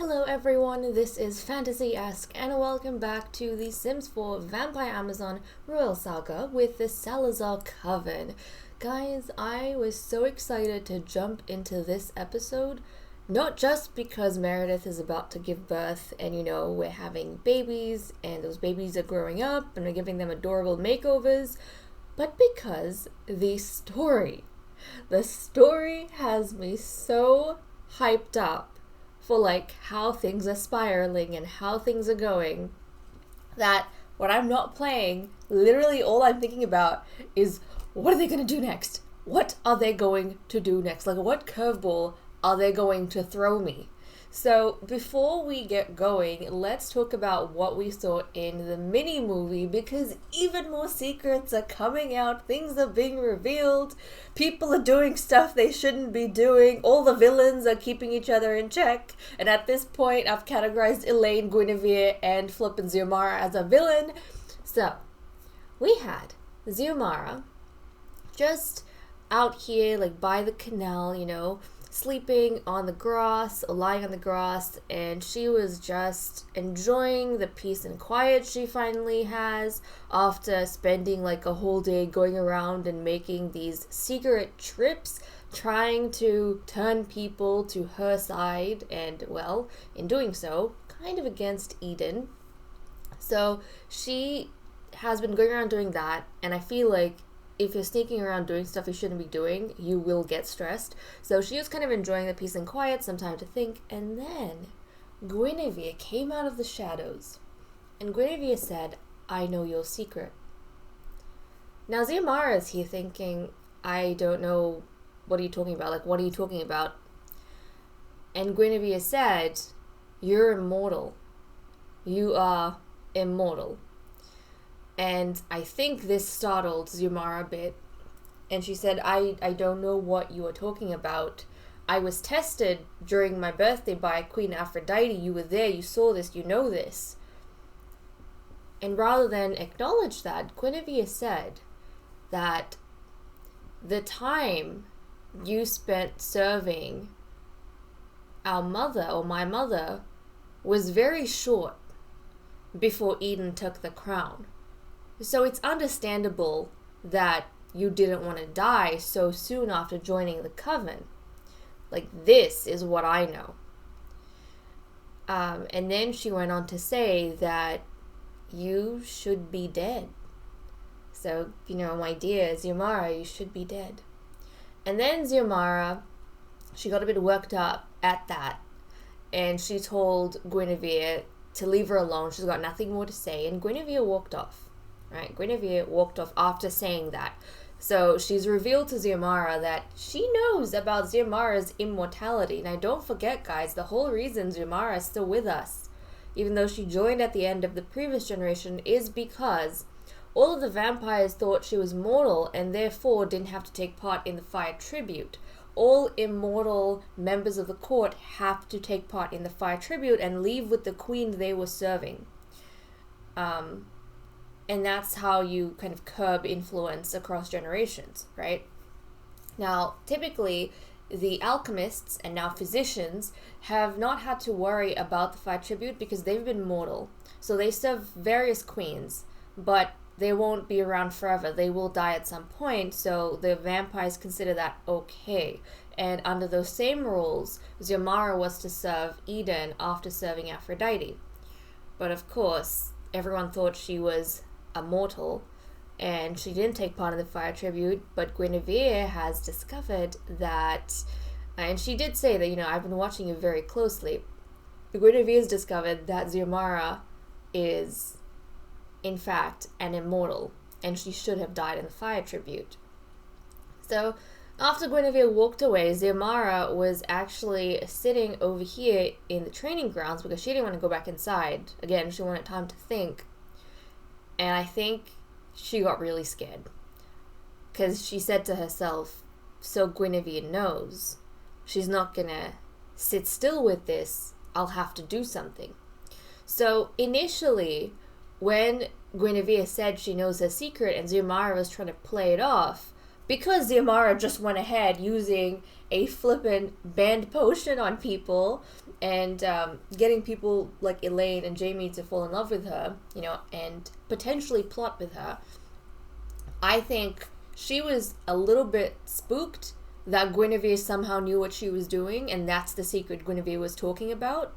Hello everyone, this is FantasyEsque and welcome back to the Sims 4 Vampire Amazon Royal Saga with the Salazar Coven. Guys, I was so excited to jump into this episode, not just because Meredith is about to give birth and we're having babies and those babies are growing up and we're giving them adorable makeovers, but because the story has me so hyped up for how things are spiraling and how things are going, that when I'm not playing, literally all I'm thinking about is, what are they going to do next? What are they going to do next? What curveball are they going to throw me? So before we get going, let's talk about what we saw in the mini movie, because even more secrets are coming out, things are being revealed, people are doing stuff they shouldn't be doing, all the villains are keeping each other in check, and at this point I've categorized Elaine, Guinevere, and flippin' Zimara as a villain. So, we had Zimara just out here by the canal, sleeping on the grass or lying on the grass, and she was just enjoying the peace and quiet she finally has after spending a whole day going around and making these secret trips trying to turn people to her side, and well, in doing so, kind of against Eden. So she has been going around doing that, and I feel like if you're sneaking around doing stuff you shouldn't be doing, you will get stressed. So she was kind of enjoying the peace and quiet, some time to think, and then Guinevere came out of the shadows, and Guinevere said, "I know your secret." Now Zamara is here thinking, I don't know, what are you talking about? What are you talking about? And Guinevere said, "You're immortal. You are immortal." And I think this startled Zimara a bit. And she said, I don't know what you are talking about. I was tested during my birthday by Queen Aphrodite. You were there, you saw this, you know this. And rather than acknowledge that, Guinevere said that the time you spent serving our mother, or my mother, was very short before Eden took the crown. So it's understandable that you didn't want to die so soon after joining the coven. This is what I know. And then she went on to say that you should be dead. So, my dear Zimara, you should be dead. And then Zimara, she got a bit worked up at that, and she told Guinevere to leave her alone. She's got nothing more to say, and Guinevere walked off. Right, Guinevere walked off after saying that. So she's revealed to Zimara that she knows about Zimara's immortality. Now don't forget, guys, the whole reason Zimara is still with us, even though she joined at the end of the previous generation, is because all of the vampires thought she was mortal and therefore didn't have to take part in the fire tribute. All immortal members of the court have to take part in the fire tribute and leave with the queen they were serving. And that's how you kind of curb influence across generations, right? Now, typically, the alchemists and now physicians have not had to worry about the fire tribute because they've been mortal. So they serve various queens, but they won't be around forever. They will die at some point, so the vampires consider that okay. And under those same rules, Zimara was to serve Eden after serving Aphrodite. But of course, everyone thought she was immortal, and she didn't take part in the fire tribute, but Guinevere has discovered that, and she did say that, I've been watching you very closely. Guinevere's discovered that Zimara is, in fact, an immortal, and she should have died in the fire tribute. So, after Guinevere walked away, Zimara was actually sitting over here in the training grounds because she didn't want to go back inside. Again, she wanted time to think. And I think she got really scared because she said to herself, so Guinevere knows she's not gonna sit still with this, I'll have to do something. So initially, when Guinevere said she knows her secret and Zimara was trying to play it off, because Zimara just went ahead using a flippin' banned potion on people and getting people like Elaine and Jamie to fall in love with her, and potentially plot with her, I think she was a little bit spooked that Guinevere somehow knew what she was doing, and that's the secret Guinevere was talking about.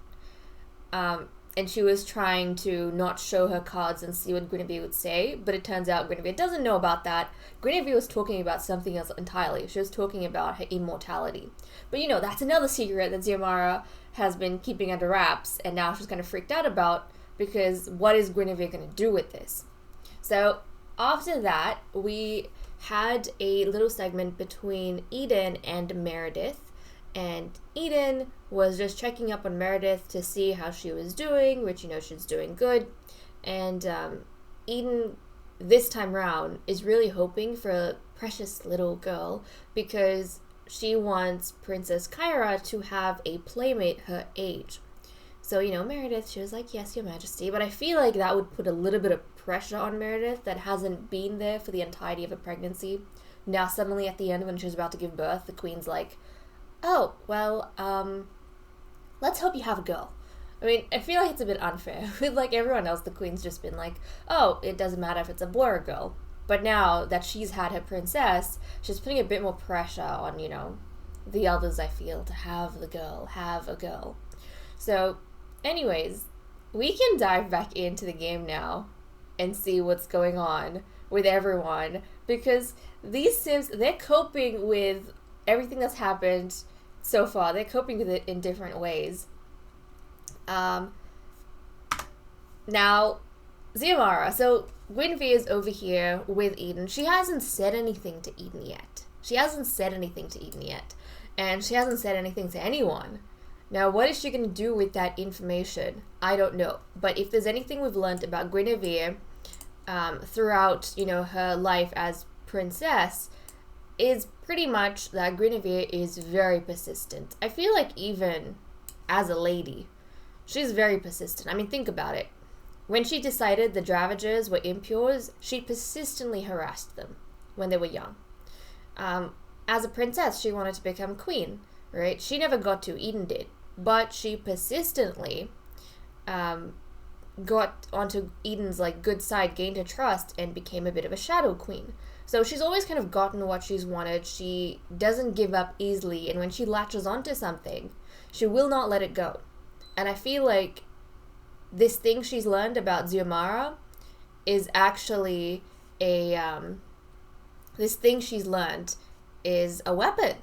And she was trying to not show her cards and see what Guinevere would say, but it turns out Guinevere doesn't know about that. Guinevere was talking about something else entirely. She was talking about her immortality. But that's another secret that Zimara has been keeping under wraps, and now she's kind of freaked out about, because what is Guinevere going to do with this? So after that, we had a little segment between Eden and Meredith. And Eden was just checking up on Meredith to see how she was doing, which, she's doing good. And Eden, this time round, is really hoping for a precious little girl, because she wants Princess Kyra to have a playmate her age. So, Meredith, she was like, yes, Your Majesty. But I feel like that would put a little bit of pressure on Meredith that hasn't been there for the entirety of the pregnancy. Now, suddenly at the end, when she was about to give birth, the Queen's like, oh, well, let's hope you have a girl. I mean, I feel like it's a bit unfair. With, like, everyone else, the Queen's just been like, oh, it doesn't matter if it's a boy or a girl. But now that she's had her princess, she's putting a bit more pressure on, the others, I feel, to have a girl. So, anyways, we can dive back into the game now and see what's going on with everyone, because these Sims, they're coping with everything that's happened so far. They're coping with it in different ways. Now, Zimara. So, Guinevere is over here with Eden. She hasn't said anything to Eden yet. And she hasn't said anything to anyone. Now, what is she going to do with that information? I don't know. But if there's anything we've learned about Guinevere throughout, her life as princess, is pretty much that Guinevere is very persistent. I feel like even as a lady, she's very persistent. I mean, think about it. When she decided the Dravagers were impures, she persistently harassed them when they were young. As a princess, she wanted to become queen, right? She never got to, Eden did. But she persistently got onto Eden's good side, gained her trust, and became a bit of a shadow queen. So she's always kind of gotten what she's wanted. She doesn't give up easily, and when she latches onto something, she will not let it go. And I feel like this thing she's learned about Zimara is actually this thing she's learned is a weapon.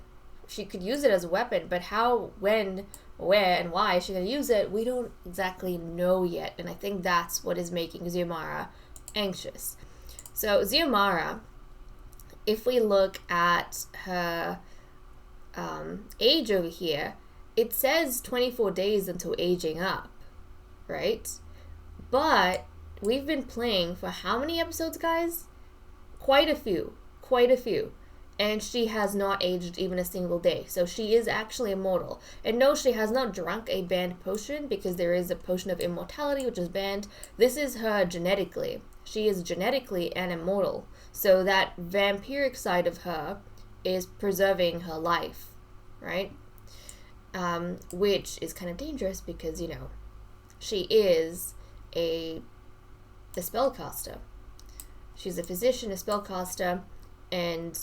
She could use it as a weapon, but how, when, where, and why she's going to use it, we don't exactly know yet. And I think that's what is making Zimara anxious. So Zimara, if we look at her age over here, it says 24 days until aging up, right? But we've been playing for how many episodes, guys? Quite a few. And she has not aged even a single day. So she is actually immortal. And no, she has not drunk a banned potion, because there is a potion of immortality which is banned. This is her genetically. She is genetically an immortal. So that vampiric side of her is preserving her life, right? Which is kind of dangerous because, she is a spellcaster. She's a physician, a spellcaster, and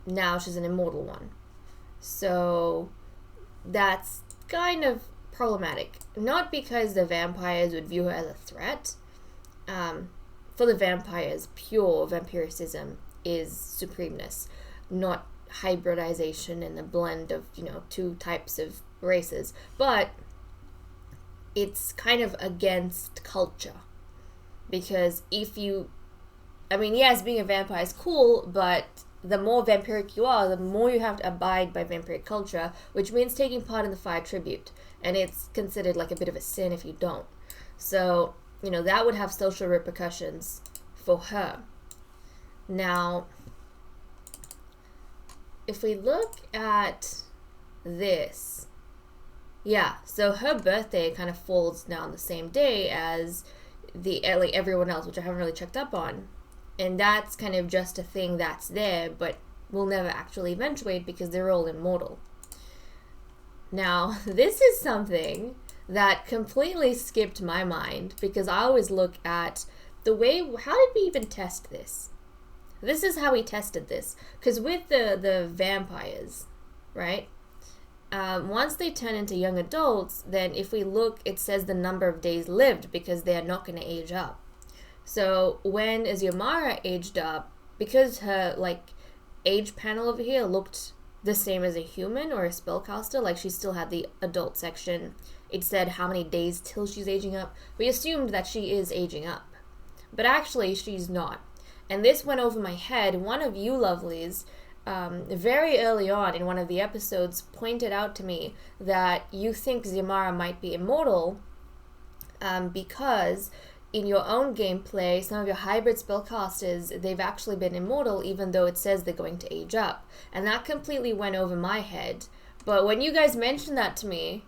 now she's an immortal one. So that's kind of problematic. Not because the vampires would view her as a threat. For the vampires, pure vampiricism is supremeness, not hybridization and the blend of, two types of races. But it's kind of against culture. Because yes, being a vampire is cool, but the more vampiric you are, the more you have to abide by vampiric culture, which means taking part in the fire tribute. And it's considered like a bit of a sin if you don't. So, that would have social repercussions for her. Now, if we look at this, so her birthday kind of falls now on the same day as everyone else, which I haven't really checked up on. And that's kind of just a thing that's there, but will never actually eventuate because they're all immortal. Now, this is something that completely skipped my mind because I always look at the way, how did we even test this? This is how we tested this. Because with the vampires, right? Once they turn into young adults, then if we look, it says the number of days lived because they are not going to age up. So when Zimara aged up, because her age panel over here looked the same as a human or a spellcaster, like she still had the adult section, it said how many days till she's aging up. We assumed that she is aging up, but actually she's not. And this went over my head. One of you lovelies, very early on in one of the episodes, pointed out to me that you think Zimara might be immortal because in your own gameplay, some of your hybrid spellcasters, they've actually been immortal even though it says they're going to age up. And that completely went over my head. But when you guys mentioned that to me,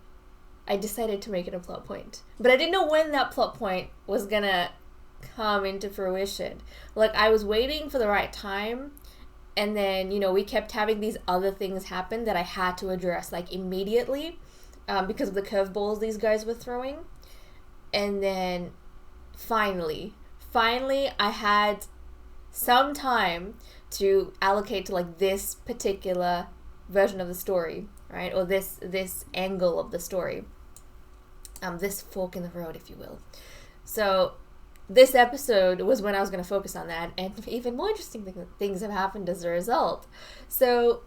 I decided to make it a plot point. But I didn't know when that plot point was gonna come into fruition. Like, I was waiting for the right time, and then, we kept having these other things happen that I had to address, immediately, because of the curveballs these guys were throwing. And then finally I had some time to allocate to this particular version of the story, right? Or this angle of the story, this fork in the road, if you will. So this episode was when I was going to focus on that, and even more interesting things have happened as a result. So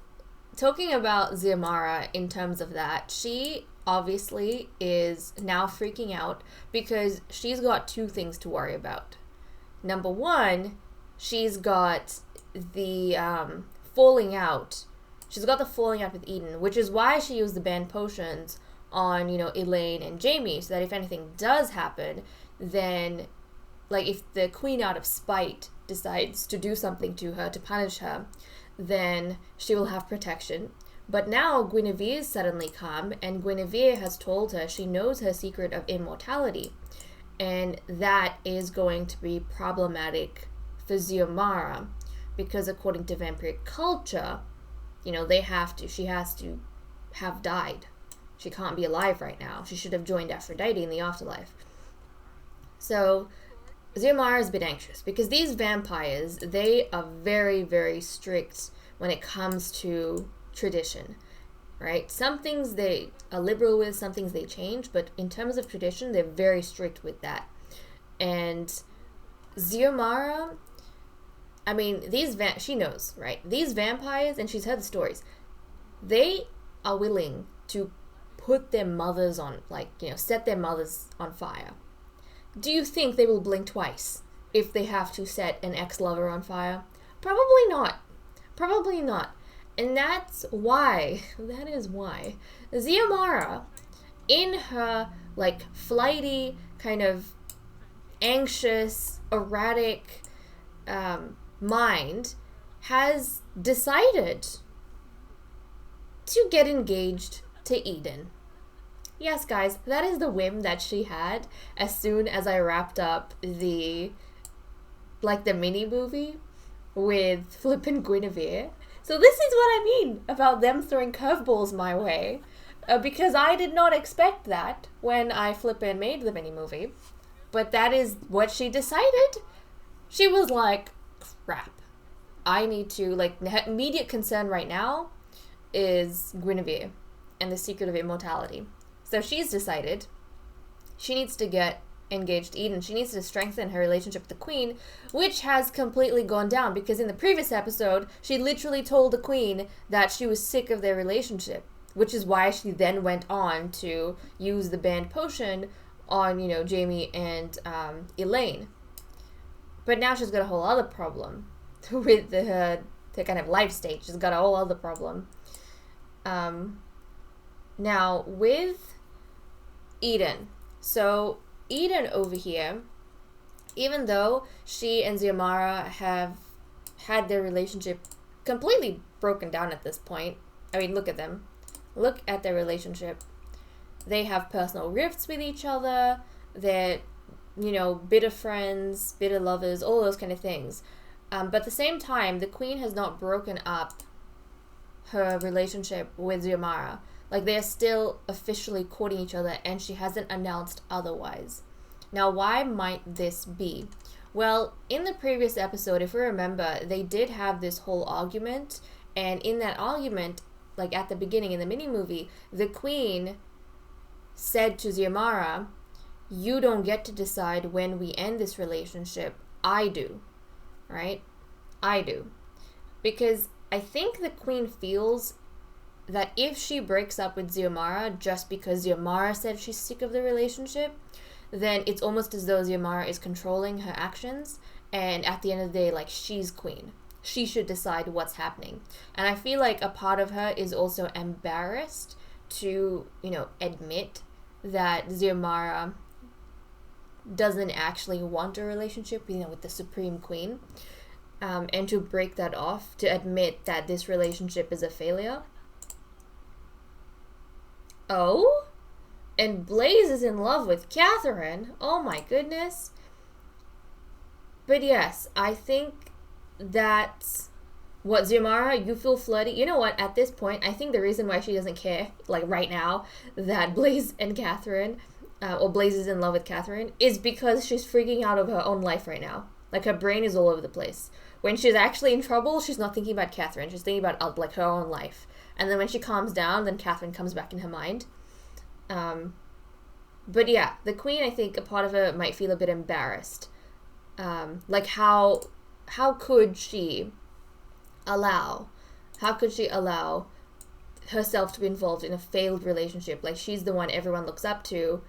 talking about Zimara in terms of that, she obviously is now freaking out because she's got two things to worry about. Number one, she's got the falling out. She's got the falling out with Eden, which is why she used the banned potions on, Elaine and Jamie, so that if anything does happen, then, if the queen out of spite decides to do something to her, to punish her, then she will have protection. But now Guinevere's suddenly come, and Guinevere has told her she knows her secret of immortality. And that is going to be problematic for Zimara, because according to vampiric culture, she has to have died. She can't be alive right now. She should have joined Aphrodite in the afterlife. So Zimara is a bit anxious because these vampires, they are very, very strict when it comes to tradition, right? Some things they are liberal with, some things they change, but in terms of tradition, they're very strict with that. And Zimara, she knows, right? These vampires, and she's heard the stories, they are willing to put their mothers on, set their mothers on fire. Do you think they will blink twice if they have to set an ex-lover on fire? Probably not. Probably not. And that is why Zimara, in her, flighty, kind of anxious, erratic mind, has decided to get engaged to Eden. Yes, guys, that is the whim that she had as soon as I wrapped up the mini movie with flippin' Guinevere. So this is what I mean about them throwing curveballs my way, because I did not expect that when I flippin' made the mini movie, but that is what she decided. She was like, crap, I need to, her immediate concern right now is Guinevere and the secret of immortality. So she's decided she needs to get engaged to Eden. She needs to strengthen her relationship with the queen, which has completely gone down because in the previous episode, she literally told the queen that she was sick of their relationship, which is why she then went on to use the banned potion on, Jamie and Elaine. But now she's got a whole other problem with her kind of life state. She's got a whole other problem. Now, with Eden. So, Eden over here, even though she and Zimara have had their relationship completely broken down at this point, look at them. Look at their relationship. They have personal rifts with each other. They're, bitter friends, bitter lovers, all those kind of things. But at the same time, the queen has not broken up her relationship with Zimara. Like, they're still officially courting each other, and she hasn't announced otherwise. Now, why might this be? Well, in the previous episode, if we remember, they did have this whole argument, and in that argument, like at the beginning in the mini-movie, the queen said to Zimara, you don't get to decide when we end this relationship, I do, right? I do. Because I think the queen feels that if she breaks up with Zimara just because Zimara said she's sick of the relationship, then it's almost as though Zimara is controlling her actions, and at the end of the day, like, she's queen. She should decide what's happening. And I feel like a part of her is also embarrassed to, admit that Zimara doesn't actually want a relationship, with the Supreme Queen, and to break that off, to admit that this relationship is a failure. Oh? And Blaze is in love with Catherine. Oh my goodness. But yes, I think that's what Zimara, you feel flirty. You know what? At this point, I think the reason why she doesn't care, like right now, that Blaze and Catherine, or Blaze is in love with Catherine, is because she's freaking out of her own life right now. Like, her brain is all over the place. When she's actually in trouble, she's not thinking about Catherine. She's thinking about, like, her own life. And then when she calms down, then Catherine comes back in her mind. But yeah, the queen, I think a part of her might feel a bit embarrassed. Like, how could she allow herself to be involved in a failed relationship? Like, she's the one everyone looks up to.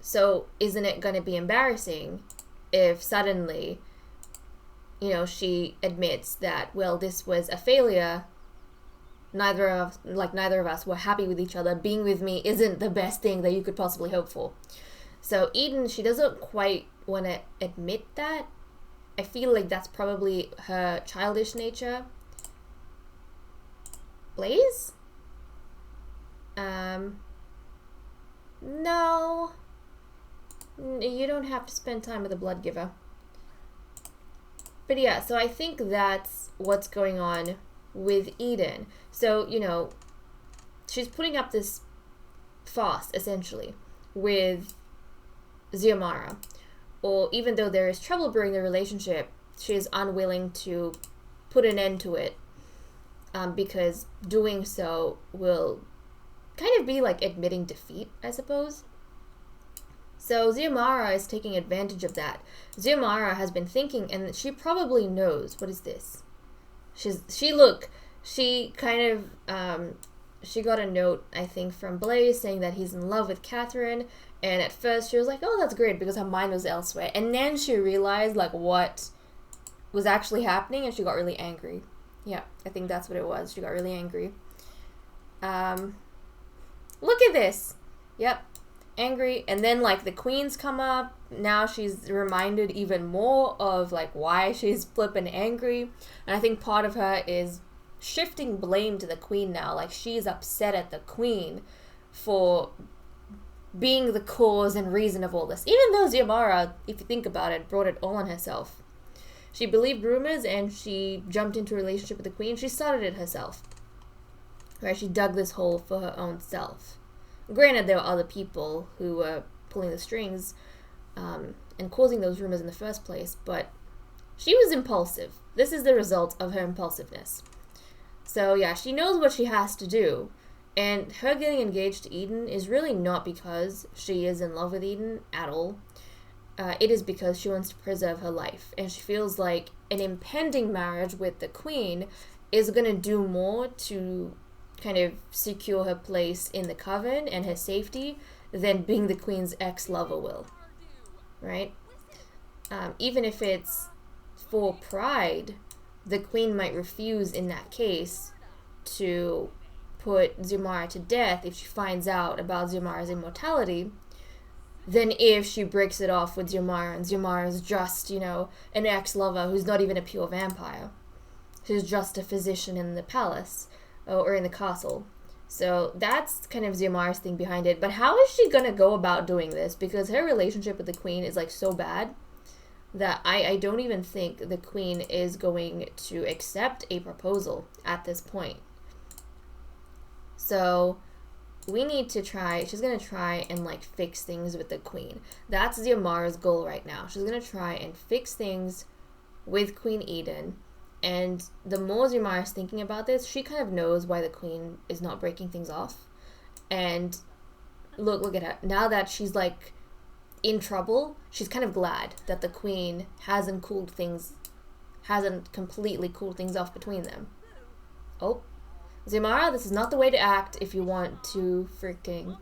So isn't it going to be embarrassing if suddenly, she admits that, well, this was a failure. Neither of us were happy with each other. Being with me isn't the best thing that you could possibly hope for. So Eden, she doesn't quite want to admit that. I feel like that's probably her childish nature. Blaze? No. You don't have to spend time with a blood giver. But yeah, so I think that's what's going on with Eden. So, she's putting up this fast, essentially, with Zimara. Or even though there is trouble brewing the relationship, she is unwilling to put an end to it, because doing so will kind of be like admitting defeat, I suppose. So Zimara is taking advantage of that. Zimara has been thinking, and she probably knows. What is this? She got a note, I think, from Blaze saying that he's in love with Catherine, and at first she was like, oh, that's great, because her mind was elsewhere. And then she realized, like, what was actually happening, and she got really angry. Yeah, I think that's what it was. She got really angry. Look at this. Yep. Angry. And then, like, the queens come up. Now she's reminded even more of, like, why she's flippin' angry. And I think part of her is shifting blame to the queen now. Like, she's upset at the queen for being the cause and reason of all this. Even though Zimara, if you think about it, brought it all on herself. She believed rumors and she jumped into a relationship with the queen. She started it herself. Right? She dug this hole for her own self. Granted, there were other people who were pulling the strings and causing those rumors in the first place, but she was impulsive. This is the result of her impulsiveness. So yeah, she knows what she has to do, and her getting engaged to Eden is really not because she is in love with Eden at all. It is because she wants to preserve her life, and she feels like an impending marriage with the queen is going to do more to kind of secure her place in the coven and her safety than being the queen's ex-lover will, right? Even if it's for pride, the queen might refuse in that case to put Zimara to death if she finds out about Zimara's immortality, than if she breaks it off with Zimara and Zimara's just, an ex-lover who's not even a pure vampire. She's just a physician in the palace or in the castle. So that's kind of Zimara's thing behind it. But how is she going to go about doing this? Because her relationship with the queen is like so bad that I don't even think the queen is going to accept a proposal at this point. So we need to try, she's going to try and like fix things with the queen. That's Zimara's goal right now. She's going to try and fix things with Queen Eden. And the more Zimara's thinking about this, she kind of knows why the queen is not breaking things off. And look at her. Now that she's like in trouble, she's kind of glad that the queen hasn't completely cooled things off between them. Oh, Zimara, this is not the way to act if you want to freaking...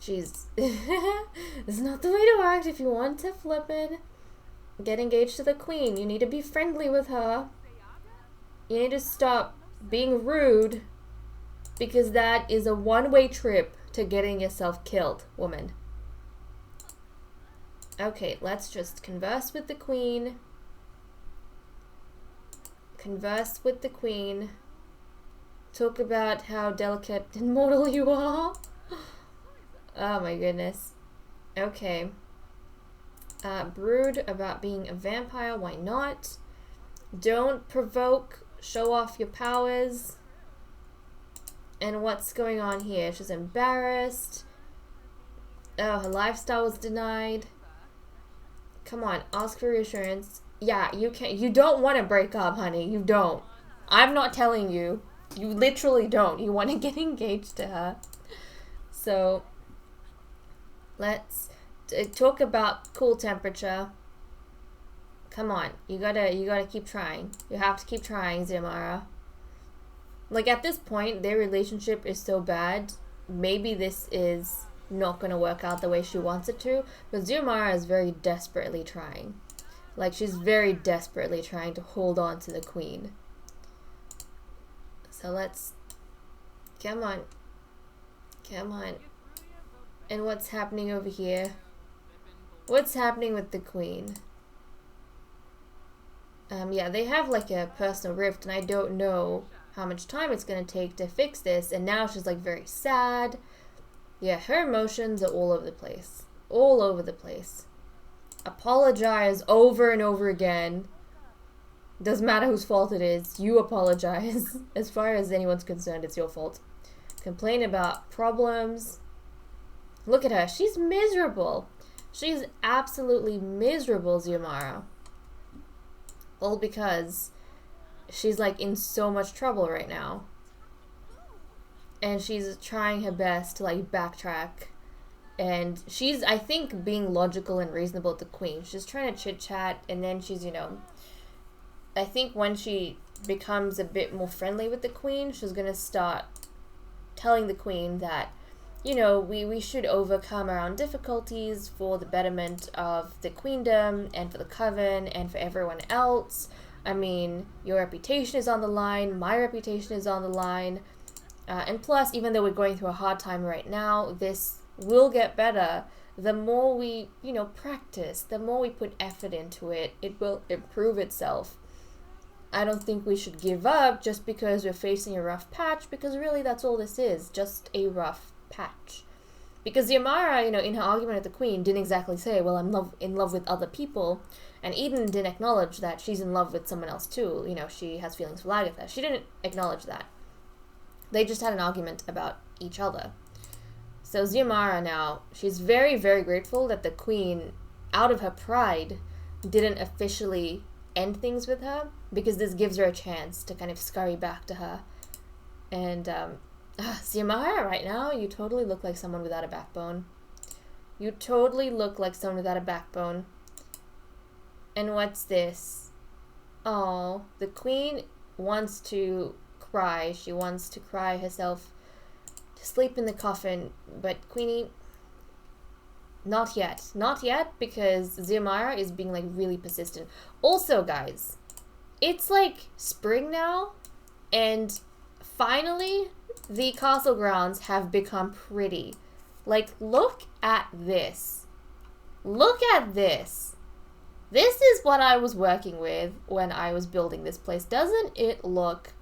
Jeez. This is not the way to act if you want to flippin' get engaged to the queen. You need to be friendly with her. You need to stop being rude, because that is a one-way trip to getting yourself killed, woman. Okay, let's just converse with the queen. Converse with the queen. Talk about how delicate and mortal you are. Oh my goodness. Okay. Brood about being a vampire, why not? Don't provoke, show off your powers. And what's going on here? She's embarrassed. Oh, her lifestyle was denied. Come on, ask for reassurance. Yeah, you don't want to break up, honey. You don't. I'm not telling you. You literally don't. You want to get engaged to her. So, let's talk about cool temperature. Come on, you gotta keep trying. You have to keep trying, Zamara. Like, at this point, their relationship is so bad, maybe this is not gonna work out the way she wants it to, but Zimara is very desperately trying. Like, she's very desperately trying to hold on to the queen. So let's... Come on. Come on. And what's happening over here? What's happening with the queen? Yeah, they have like a personal rift, and I don't know how much time it's gonna take to fix this, and now she's like very sad. Yeah, her emotions are all over the place. All over the place. Apologize over and over again. Doesn't matter whose fault it is, you apologize. As far as anyone's concerned, it's your fault. Complain about problems. Look at her, she's miserable. She's absolutely miserable, Zimara. All because she's like in so much trouble right now. And she's trying her best to like backtrack. And she's, I think, being logical and reasonable with the queen. She's trying to chit chat, and then she's, you know, I think when she becomes a bit more friendly with the queen, she's gonna start telling the queen that, you know, we should overcome our own difficulties for the betterment of the queendom and for the coven and for everyone else. I mean, your reputation is on the line, my reputation is on the line, and plus, even though we're going through a hard time right now, this will get better. The more we, you know, practice, the more we put effort into it, it will improve itself. I don't think we should give up just because we're facing a rough patch, because really that's all this is, just a rough patch. Because Zimara, you know, in her argument with the queen, didn't exactly say, well, I'm in love with other people, and Eden didn't acknowledge that she's in love with someone else too. You know, she has feelings for Lagatha. She didn't acknowledge that. They just had an argument about each other. So Zimara now, she's very, very grateful that the queen, out of her pride, didn't officially end things with her, because this gives her a chance to kind of scurry back to her. And, Zimara, right now, you totally look like someone without a backbone. You totally look like someone without a backbone. And what's this? Oh, the queen wants to cry. She wants to cry herself to sleep in the coffin. But Queenie, not yet. Not yet, because Zimara is being, like, really persistent. Also, guys, it's, like, spring now, and finally, the castle grounds have become pretty. Like, look at this. Look at this. This is what I was working with when I was building this place. Doesn't it look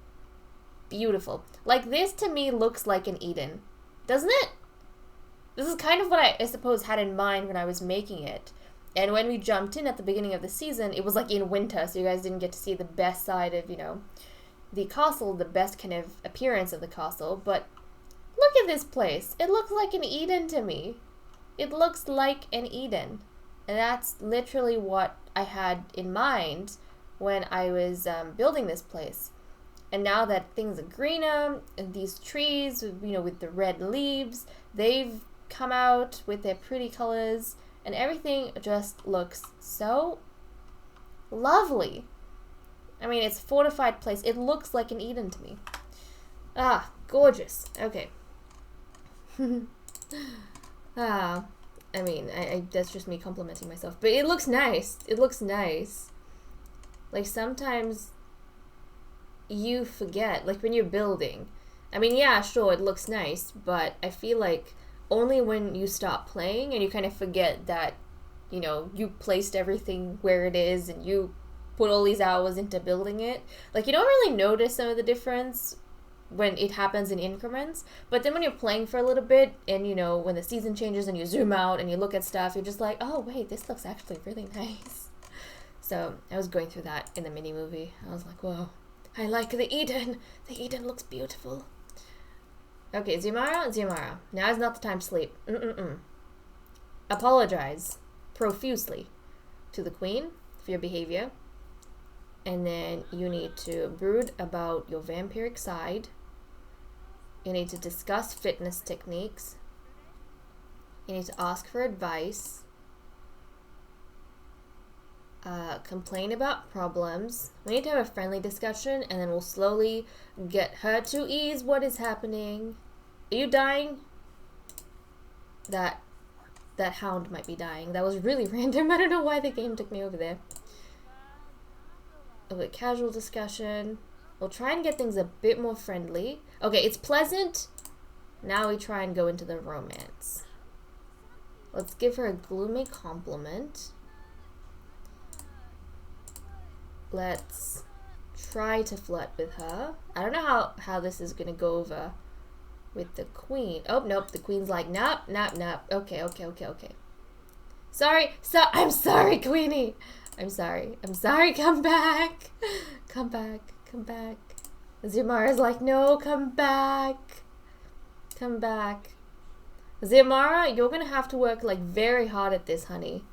beautiful? Like, this to me looks like an Eden. Doesn't it? This is kind of what I suppose had in mind when I was making it. And when we jumped in at the beginning of the season, it was like in winter, so you guys didn't get to see the best side of, you know, the castle, the best kind of appearance of the castle. But look at this place. It looks like an Eden to me. It looks like an Eden. And that's literally what I had in mind when I was building this place. And now that things are greener, and these trees, you know, with the red leaves, they've come out with their pretty colors, and everything just looks so lovely. I mean, it's a fortified place. It looks like an Eden to me. Ah, gorgeous. Okay. I mean, I that's just me complimenting myself. But it looks nice. It looks nice. Like, sometimes you forget, like when you're building. I mean, yeah, sure, it looks nice, but I feel like only when you stop playing and you kind of forget that, you know, you placed everything where it is and you put all these hours into building it. Like, you don't really notice some of the difference when it happens in increments, but then when you're playing for a little bit and, you know, when the season changes and you zoom out and you look at stuff, you're just like, oh wait, this looks actually really nice. So I was going through that in the mini movie. I was like, whoa, I like the Eden. The Eden looks beautiful. Okay, Zimara. Now is not the time to sleep. Apologize profusely to the queen for your behavior. And then you need to brood about your vampiric side. You need to discuss fitness techniques. You need to ask for advice. Complain about problems. We need to have a friendly discussion, and then we'll slowly get her to ease what is happening. Are you dying? That hound might be dying. That was really random. I don't know why the game took me over there. Okay, casual discussion. We'll try and get things a bit more friendly. Okay, it's pleasant. Now we try and go into the romance. Let's give her a gloomy compliment. Let's try to flirt with her. I don't know how this is gonna go over with the queen. Oh, nope, the queen's like, nope. Okay. Sorry, I'm sorry, queenie. I'm sorry, come back. Come back. Zimara's like, no, come back. Zimara, you're gonna have to work, like, very hard at this, honey.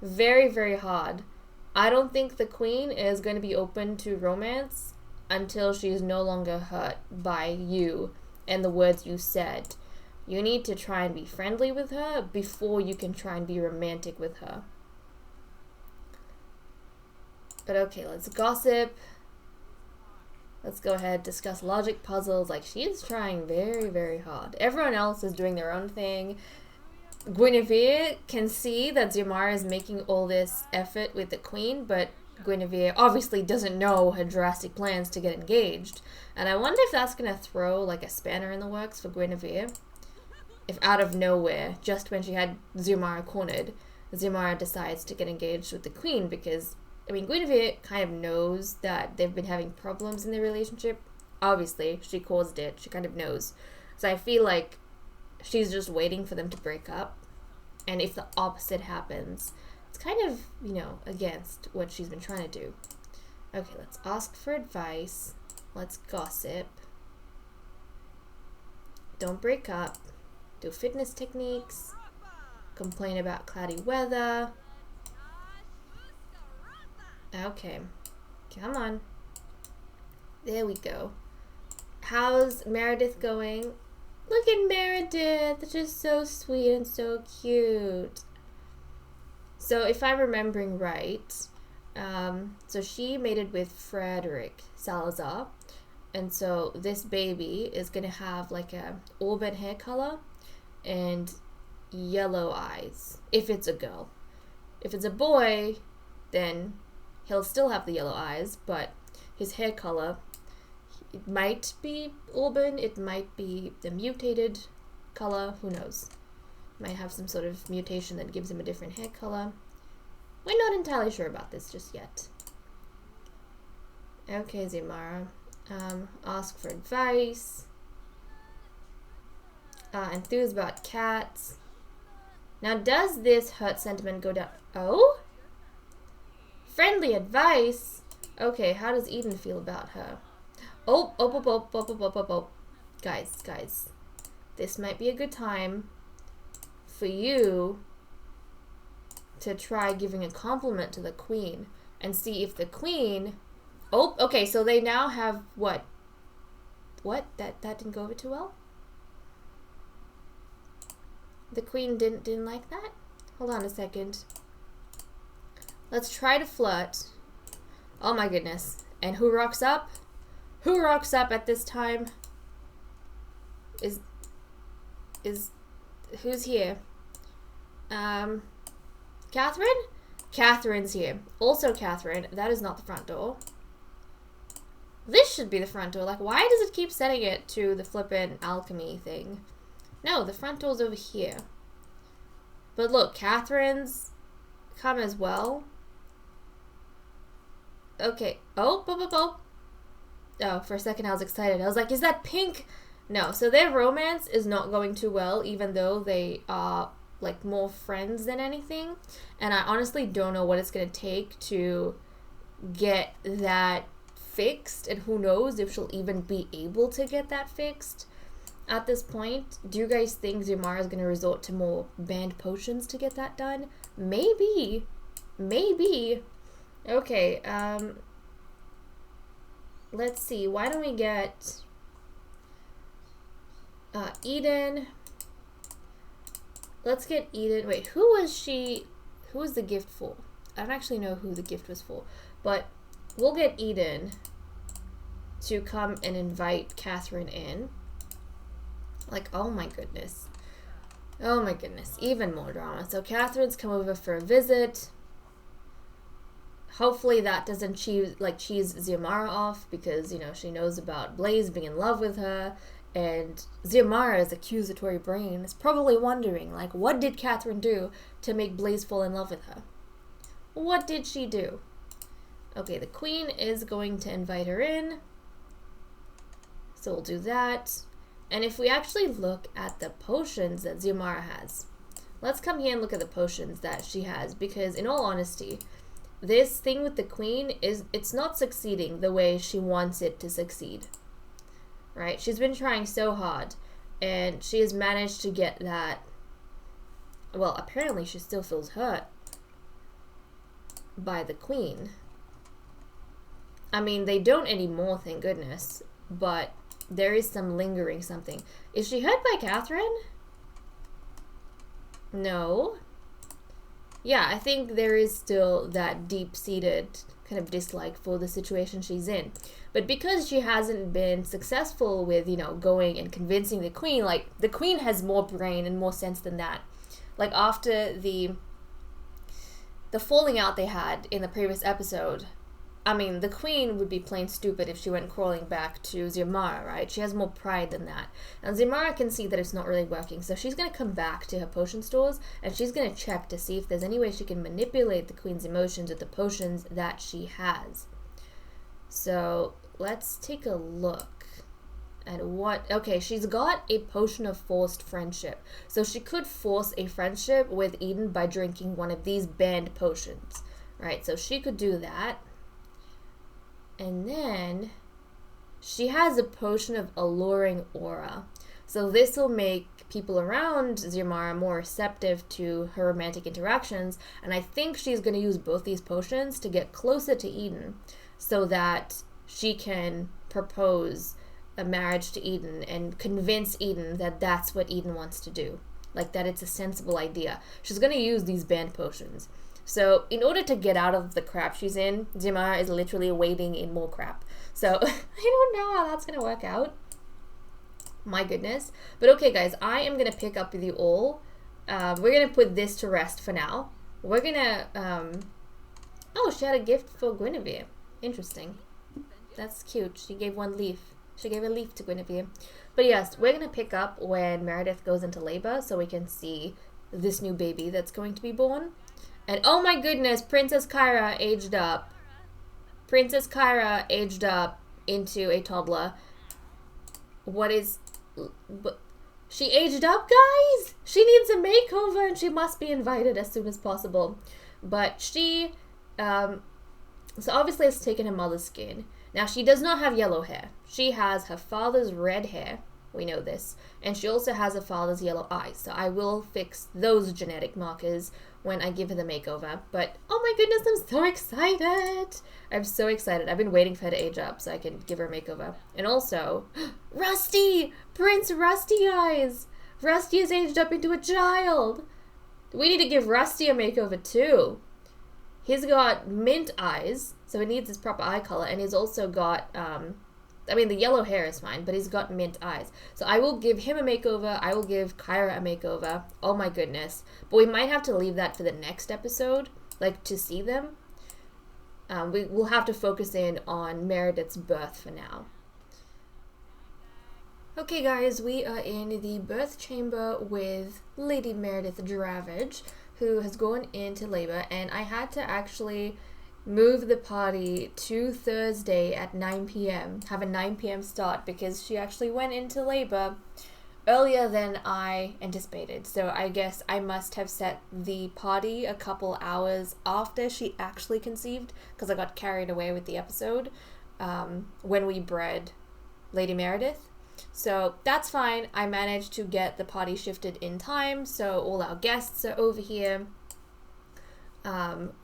Very, very hard. I don't think the queen is going to be open to romance until she is no longer hurt by you and the words you said. You need to try and be friendly with her before you can try and be romantic with her. But okay, let's gossip. Let's go ahead, discuss logic puzzles. Like, she is trying very, very hard. Everyone else is doing their own thing. Guinevere can see that Zimara is making all this effort with the queen, but Guinevere obviously doesn't know her drastic plans to get engaged. And I wonder if that's going to throw, like, a spanner in the works for Guinevere. If out of nowhere, just when she had Zimara cornered, Zimara decides to get engaged with the queen, because, I mean, Guinevere kind of knows that they've been having problems in their relationship. Obviously, she caused it. She kind of knows. So I feel like she's just waiting for them to break up. And if the opposite happens, it's kind of, you know, against what she's been trying to do. Okay, let's ask for advice. Let's gossip. Don't break up. Do fitness techniques. Complain about cloudy weather. Okay. Come on. There we go. How's Meredith going? Look at Meredith. It's just so sweet and so cute. So if I'm remembering right, so she mated with Frederick Salazar. And so this baby is going to have like a auburn hair color and yellow eyes, if it's a girl. If it's a boy, then he'll still have the yellow eyes, but his hair color, it might be auburn, it might be the mutated color, who knows. Might have some sort of mutation that gives him a different hair color. We're not entirely sure about this just yet. Okay, Zimara. Ask for advice. Enthuse about cats. Now, does this hurt sentiment go down? Oh? Friendly advice? Okay, how does Eden feel about her? Oh. Guys. this might be a good time for you to try giving a compliment to the queen and see if the queen... Oh, okay, so they now have what? What? That didn't go over too well? The queen didn't like that? Hold on a second. Let's try to flirt. Oh my goodness. And who rocks up? Who rocks up at this time? Who's here? Catherine? Catherine's here. Also Catherine. That is not the front door. This should be the front door. Like, why does it keep setting it to the flippin' alchemy thing? No, the front door's over here. But look, Catherine's come as well. Okay. Oh, Oh, for a second I was excited. I was like, is that pink? No, so their romance is not going too well, even though they are, like, more friends than anything. And I honestly don't know what it's going to take to get that fixed. And who knows if she'll even be able to get that fixed at this point. Do you guys think Zimara is going to resort to more banned potions to get that done? Maybe. Maybe. Okay, let's see. Why don't we get Eden? Let's get Eden. Wait, who was the gift for? I don't actually know who the gift was for, but we'll get Eden to come and invite Catherine in. Like, oh my goodness. Oh my goodness. Even more drama. So Catherine's come over for a visit. Hopefully that doesn't cheese Zimara off, because, you know, she knows about Blaze being in love with her, and Zimara's accusatory brain is probably wondering, like, what did Catherine do to make Blaze fall in love with her? What did she do? Okay, the queen is going to invite her in, so we'll do that. And if we actually look at the potions that Zimara has, let's come here and look at the potions that she has, because in all honesty, this thing with the queen it's not succeeding the way she wants it to succeed, right? She's been trying so hard, and she has managed to get that. Well, apparently she still feels hurt by the queen. I mean, they don't anymore, thank goodness, but there is some lingering something. Is she hurt by Catherine? No. Yeah, I think there is still that deep-seated kind of dislike for the situation she's in. But because she hasn't been successful with, you know, going and convincing the queen, like, the queen has more brain and more sense than that. Like, after the falling out they had in the previous episode, I mean, the queen would be plain stupid if she went crawling back to Zimara, right? She has more pride than that. And Zimara can see that it's not really working, so she's going to come back to her potion stores, and she's going to check to see if there's any way she can manipulate the queen's emotions with the potions that she has. So, let's take a look at what... Okay, she's got a potion of forced friendship. So she could force a friendship with Eden by drinking one of these banned potions, right? So she could do that. And then she has a potion of alluring aura. So this will make people around Zimara more receptive to her romantic interactions. And I think she's going to use both these potions to get closer to Eden, so that she can propose a marriage to Eden and convince Eden that that's what Eden wants to do. Like, that it's a sensible idea. She's going to use these banned potions. So, in order to get out of the crap she's in, Zimara is literally wading in more crap. So, I don't know how that's going to work out. My goodness. But okay, guys, I am going to pick up with you all. We're going to put this to rest for now. We're going to... Oh, she had a gift for Guinevere. Interesting. That's cute. She gave one leaf. She gave a leaf to Guinevere. But yes, we're going to pick up when Meredith goes into labor, so we can see this new baby that's going to be born. And oh my goodness, Princess Kyra aged up. Princess Kyra aged up into a toddler. What is... She aged up, guys? She needs a makeover, and she must be invited as soon as possible. But she... so obviously it's taken her mother's skin. Now, she does not have yellow hair. She has her father's red hair, We know this. And she also has her father's yellow eyes. So I will fix those genetic markers when I give her the makeover. But oh my goodness, I'm so excited. I'm so excited. I've been waiting for her to age up so I can give her a makeover. And also, Rusty! Prince Rusty Eyes! Rusty has aged up into a child. We need to give Rusty a makeover too. He's got mint eyes, so he needs his proper eye color, and he's also got, the yellow hair is fine, but he's got mint eyes. So I will give him a makeover. I will give Kyra a makeover. Oh my goodness. But we might have to leave that for the next episode, like to see them. We will have to focus in on Meredith's birth for now. Okay guys, we are in the birth chamber with Lady Meredith Dravage, who has gone into labor, and I had to actually move the party to Thursday at 9 p.m., have a 9 p.m. start, because she actually went into labor earlier than I anticipated. So I guess I must have set the party a couple hours after she actually conceived, because I got carried away with the episode when we bred Lady Meredith. So that's fine. I managed to get the party shifted in time, so all our guests are over here.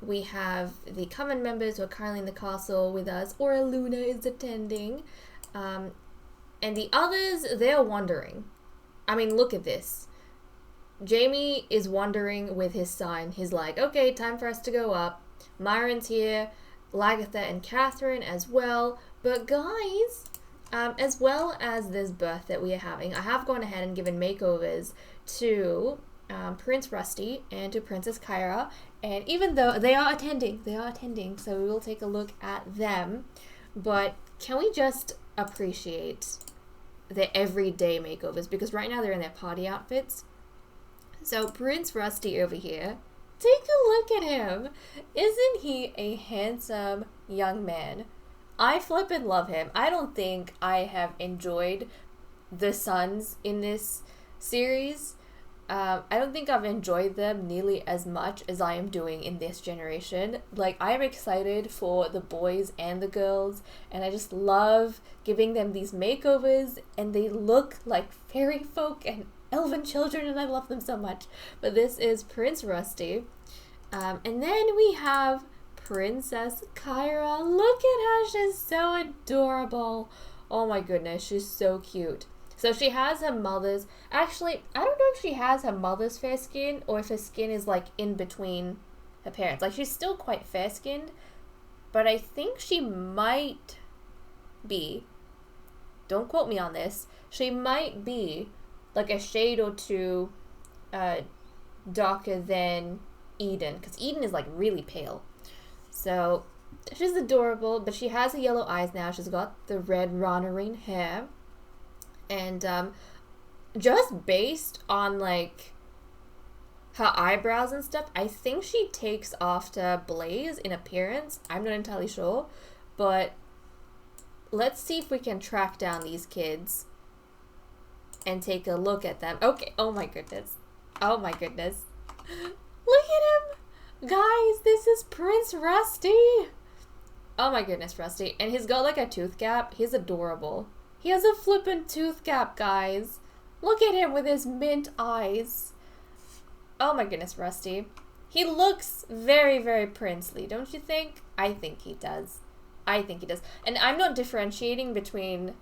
We have the coven members who are currently in the castle with us, or Luna is attending. And the others, they're wandering. I mean, look at this. Jamie is wandering with his son. He's like, okay, time for us to go up. Myron's here, Lagatha and Catherine as well. But guys, as well as this birth that we are having, I have gone ahead and given makeovers to Prince Rusty and to Princess Kyra. And even though they are attending, so we will take a look at them. But can we just appreciate their everyday makeovers? Because right now they're in their party outfits. So Prince Rusty over here, take a look at him. Isn't he a handsome young man? I flippin' love him. I don't think I have enjoyed the sons in this series. I don't think I've enjoyed them nearly as much as I am doing in this generation. Like, I am excited for the boys and the girls, and I just love giving them these makeovers, and they look like fairy folk and elven children, and I love them so much. But this is Prince Rusty. And then we have Princess Kyra. Look at her, she's so adorable. Oh my goodness, she's so cute. So she has her mother's, actually, I don't know if she has her mother's fair skin or if her skin is like in between her parents. Like, she's still quite fair skinned, but I think she might be, don't quote me on this, she might be like a shade or two darker than Eden, because Eden is like really pale. So she's adorable, but she has the yellow eyes now. She's got the red Ranarine hair. And just based on like her eyebrows and stuff, I think she takes after Blaze in appearance. I'm not entirely sure, but let's see if we can track down these kids and take a look at them. Okay, oh my goodness. Oh my goodness. Look at him! Guys, this is Prince Rusty! Oh my goodness, Rusty. And he's got like a tooth gap. He's adorable. He has a flippin' tooth gap, guys. Look at him with his mint eyes. Oh my goodness, Rusty. He looks very, very princely, don't you think? I think he does. I think he does. And I'm not differentiating between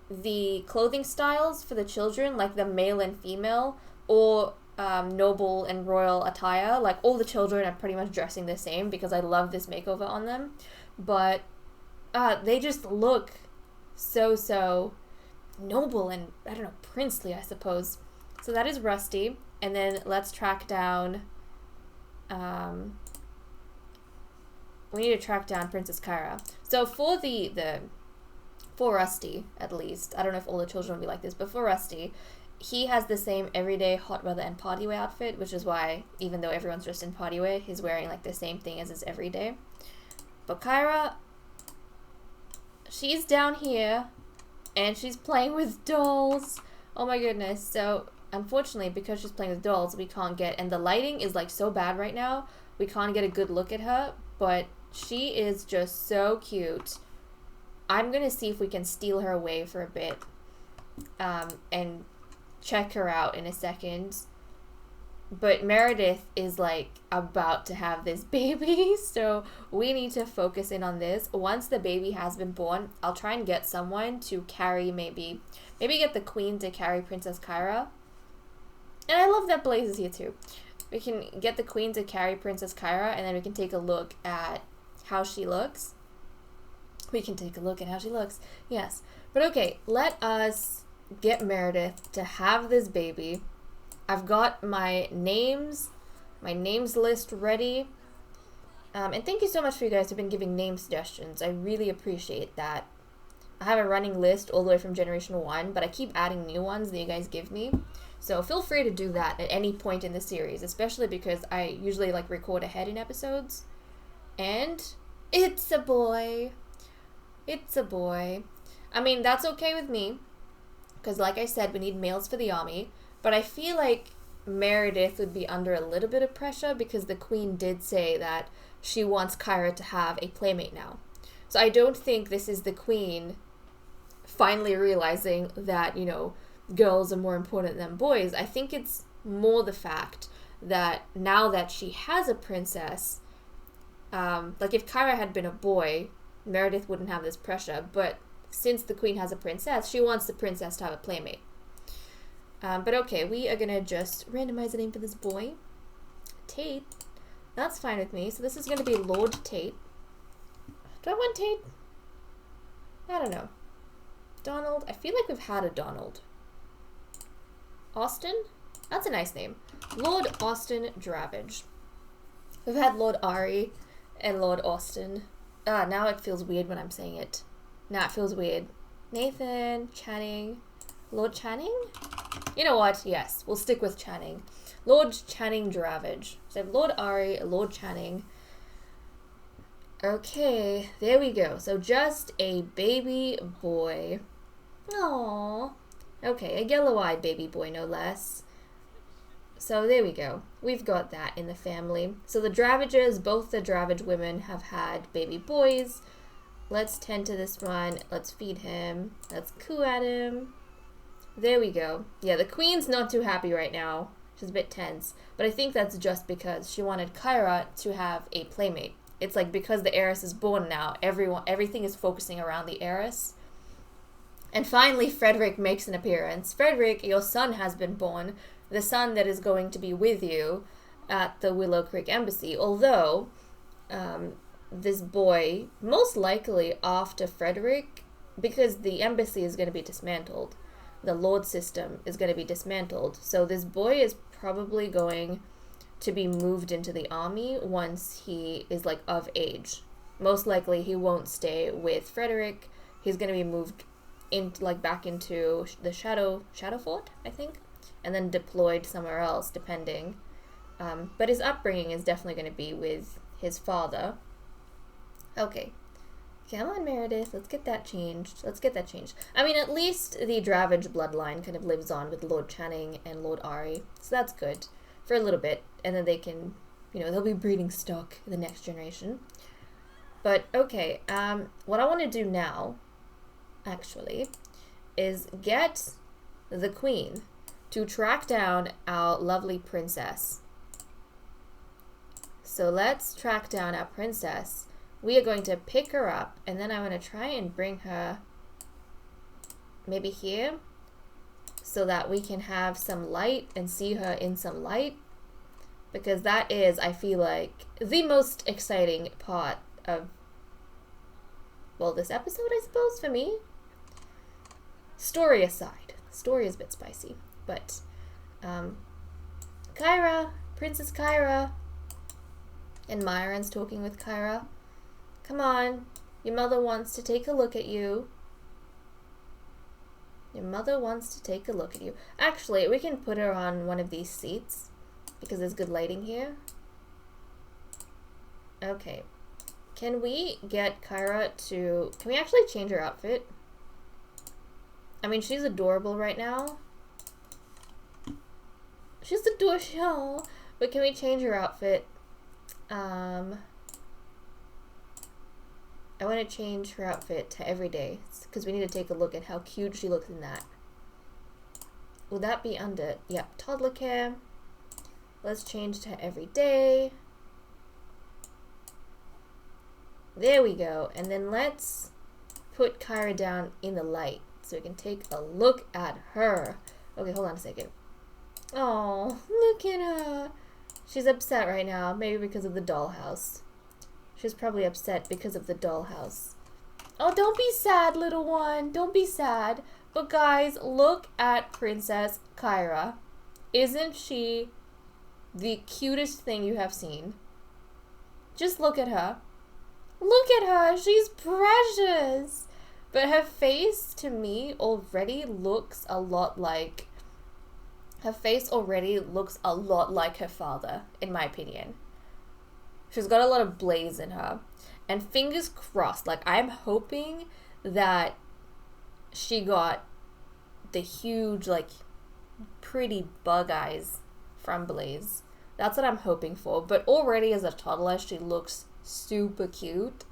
the clothing styles for the children, like the male and female, or noble and royal attire. Like, all the children are pretty much dressing the same because I love this makeover on them. But they just look so noble and, I don't know, princely, I suppose. So that is Rusty. And then let's track down, we need to track down Princess Kyra. So for for Rusty, at least, I don't know if all the children will be like this, but for Rusty, he has the same everyday hot weather and party wear outfit, which is why, even though everyone's dressed in party wear, he's wearing like the same thing as his everyday. But Kyra, she's down here, and she's playing with dolls. Oh my goodness. So, unfortunately, because she's playing with dolls, we can't get, and the lighting is like so bad right now, we can't get a good look at her, but she is just so cute. I'm gonna see if we can steal her away for a bit. and check her out in a second. But Meredith is like about to have this baby, so we need to focus in on this. Once the baby has been born, I'll try and get someone to carry maybe get the queen to carry Princess Kyra. And I love that Blaze is here too. We can get the queen to carry Princess Kyra, and then we can take a look at how she looks. Yes. But okay, let us get Meredith to have this baby. I've got my names list ready. And thank you so much for you guys who've been giving name suggestions. I really appreciate that. I have a running list all the way from Generation 1, but I keep adding new ones that you guys give me. So feel free to do that at any point in the series, especially because I usually like record ahead in episodes. And it's a boy. I mean, that's okay with me, because like I said, we need males for the army. But I feel like Meredith would be under a little bit of pressure because the queen did say that she wants Kyra to have a playmate now. So I don't think this is the queen finally realizing that, girls are more important than boys. I think it's more the fact that now that she has a princess, like if Kyra had been a boy, Meredith wouldn't have this pressure. But since the queen has a princess, she wants the princess to have a playmate. But okay, we are gonna just randomize the name for this boy. Tate. That's fine with me. So this is gonna be Lord Tate. Do I want Tate? I don't know. Donald? I feel like we've had a Donald. Austin? That's a nice name. Lord Austin Dravage. We've had Lord Ari and Lord Austin. Now it feels weird when I'm saying it. Now it feels weird. Nathan, Channing. Lord Channing? You know what? Yes, we'll stick with Channing. Lord Channing Dravage. So I have Lord Ari, Lord Channing. Okay, there we go. So just a baby boy. Aww. Okay, a yellow-eyed baby boy, no less. So there we go. We've got that in the family. So the Dravages, both the Dravage women have had baby boys. Let's tend to this one. Let's feed him. Let's coo at him. There we go. Yeah, the queen's not too happy right now. She's a bit tense. But I think that's just because she wanted Kyra to have a playmate. It's like because the heiress is born now, everything is focusing around the heiress. And finally, Frederick makes an appearance. Frederick, your son has been born. The son that is going to be with you at the Willow Creek Embassy. Although, this boy, most likely after Frederick, because the embassy is going to be dismantled. The Lord system is going to be dismantled. So this boy is probably going to be moved into the army once he is like of age. Most likely he won't stay with Frederick. He's going to be moved back into the Shadow Fort, I think, and then deployed somewhere else, depending. But his upbringing is definitely going to be with his father. Okay. Come on, Meredith. Let's get that changed. I mean, at least the Dravage bloodline kind of lives on with Lord Channing and Lord Ari. So that's good for a little bit. And then they can, they'll be breeding stock in the next generation. But, okay. What I want to do now, actually, is get the queen to track down our lovely princess. So let's track down our princess. We are going to pick her up, and then I'm going to try and bring her maybe here so that we can have some light and see her in some light, because that is, I feel like, the most exciting part of, well, this episode, I suppose, for me. Story aside. Story is a bit spicy, but Kyra, Princess Kyra, and Myron's talking with Kyra. Come on, your mother wants to take a look at you. Actually, we can put her on one of these seats because there's good lighting here. Okay. Can we get Kyra to... Can we actually change her outfit? I mean, she's adorable right now. She's adorable. But can we change her outfit? I want to change her outfit to everyday because we need to take a look at how cute she looks in that. Will that be under, yep, toddler care. Let's change to every day. There we go. And then let's put Kyra down in the light so we can take a look at her. Okay, hold on a second. Oh, look at her. She's upset right now, maybe because of the dollhouse. She's probably upset because of the dollhouse. Oh, don't be sad, little one. Don't be sad. But guys, look at Princess Kyra. Isn't she the cutest thing you have seen? Just look at her. Look at her. She's precious. But her face, to me, already looks a lot like... Her face already looks a lot like her father, in my opinion. She's got a lot of blaze in her. And fingers crossed, like, I'm hoping that she got the huge, like, pretty bug eyes from Blaze. That's what I'm hoping for. But already as a toddler, she looks super cute.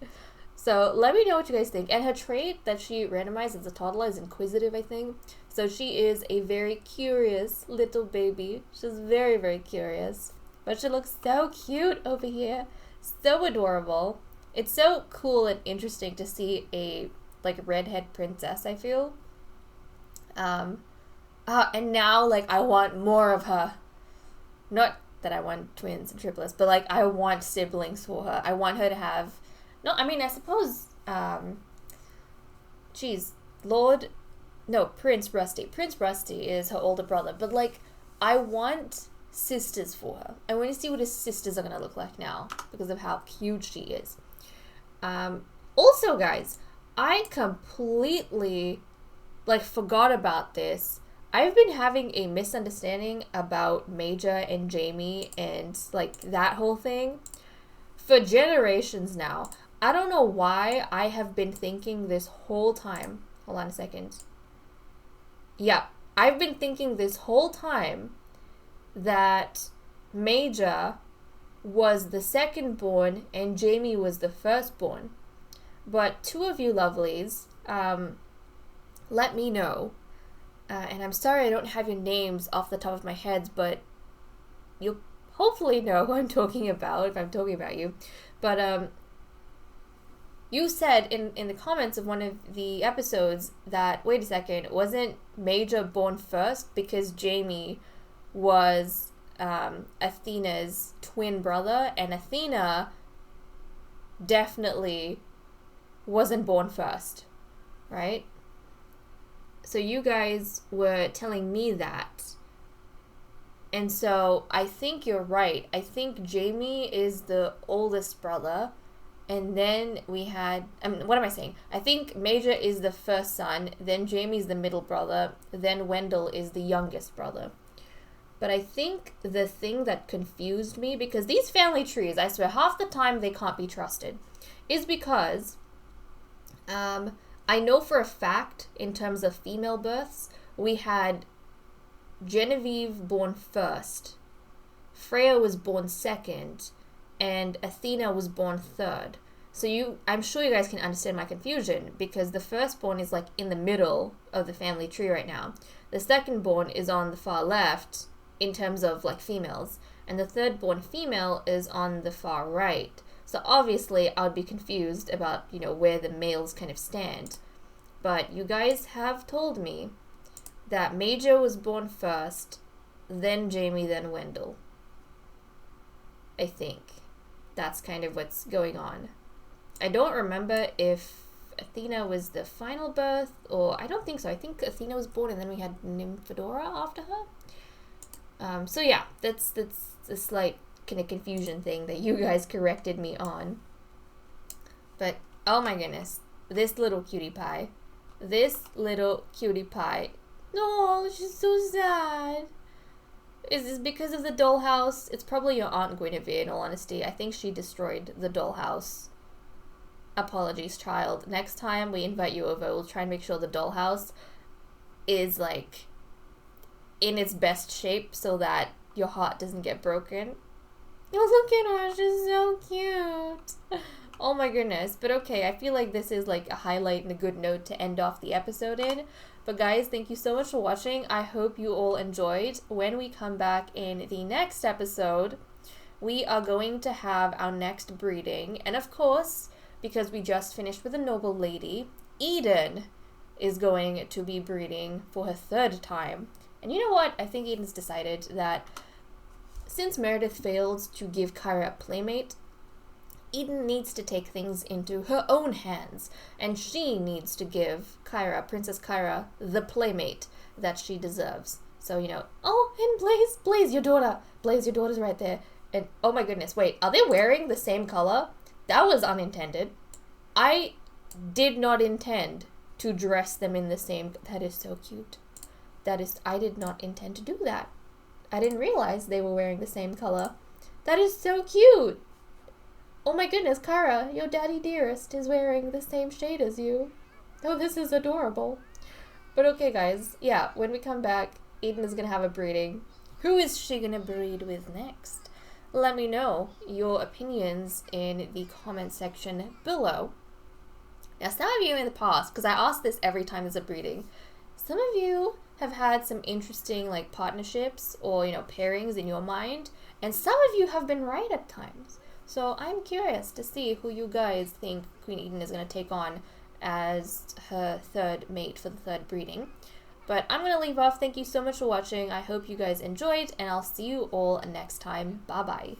So let me know what you guys think. And her trait that she randomized as a toddler is inquisitive, I think. So she is a very curious little baby. She's very, very curious. But she looks so cute over here. So adorable. It's so cool and interesting to see a, like, redhead princess, I feel. And now, like, I want more of her. Not that I want twins and triplets, but, like, I want siblings for her. I want her to have... No, I mean, I suppose, Prince Rusty. Prince Rusty is her older brother, but, like, I want sisters for her. I want to see what his sisters are going to look like now, because of how cute she is. Also, guys, I completely, like, forgot about this. I've been having a misunderstanding about Major and Jamie and, like, that whole thing for generations now. I don't know why I have been thinking this whole time. Hold on a second. Yeah, I've been thinking this whole time that Major was the second born and Jamie was the firstborn. But two of you lovelies, let me know. And I'm sorry I don't have your names off the top of my head, but you'll hopefully know who I'm talking about if I'm talking about you. But you said in the comments of one of the episodes that, wait a second, wasn't Major born first because Jamie was Athena's twin brother, and Athena definitely wasn't born first, right? So you guys were telling me that. And so I think you're right. I think Jamie is the oldest brother. And then we had... what am I saying? I think Major is the first son. Then Jamie's the middle brother. Then Wendell is the youngest brother. But I think the thing that confused me... Because these family trees, I swear, half the time they can't be trusted. Is because... I know for a fact, in terms of female births, we had Genevieve born first, Freya was born second, and Athena was born third. So I'm sure you guys can understand my confusion, because the firstborn is, like, in the middle of the family tree right now. The secondborn is on the far left, in terms of, like, females, and the thirdborn female is on the far right. So obviously I would be confused about, you know, where the males kind of stand. But you guys have told me that Major was born first, then Jamie, then Wendell. I think. That's kind of what's going on. I don't remember if Athena was the final birth, or I don't think so. I think Athena was born and then we had Nymphadora after her. So yeah, that's a slight kind of confusion thing that you guys corrected me on. But oh my goodness, this little cutie pie. This little cutie pie. No, she's so sad. Is this because of the dollhouse? It's probably your Aunt Guinevere, in all honesty. I think she destroyed the dollhouse. Apologies, child. Next time we invite you over, we'll try and make sure the dollhouse is, like, in its best shape so that your heart doesn't get broken. Oh, look at her. She's so cute. Oh my goodness. But okay, I feel like this is, like, a highlight and a good note to end off the episode in. But guys, thank you so much for watching. I hope you all enjoyed. When we come back in the next episode, we are going to have our next breeding. And of course, because we just finished with a noble lady, Eden is going to be breeding for her 3rd time. And you know what? I think Eden's decided that since Meredith failed to give Kyra a playmate, Eden needs to take things into her own hands, and she needs to give Kyra, Princess Kyra, the playmate that she deserves. So, you know, oh, and Blaze, your daughter. Blaze, your daughter's right there. And, oh my goodness, wait, are they wearing the same color? That was unintended. I did not intend to dress them in the same, that is so cute. I did not intend to do that. I didn't realize they were wearing the same color. That is so cute. Oh my goodness, Kyra, your daddy dearest is wearing the same shade as you. Oh, this is adorable. But okay, guys, yeah, when we come back, Eden is going to have a breeding. Who is she going to breed with next? Let me know your opinions in the comment section below. Now, some of you in the past, because I ask this every time there's a breeding, some of you have had some interesting like partnerships or, you know, pairings in your mind, and some of you have been right at times. So I'm curious to see who you guys think Queen Eden is going to take on as her 3rd mate for the 3rd breeding. But I'm going to leave off. Thank you so much for watching. I hope you guys enjoyed, and I'll see you all next time. Bye-bye.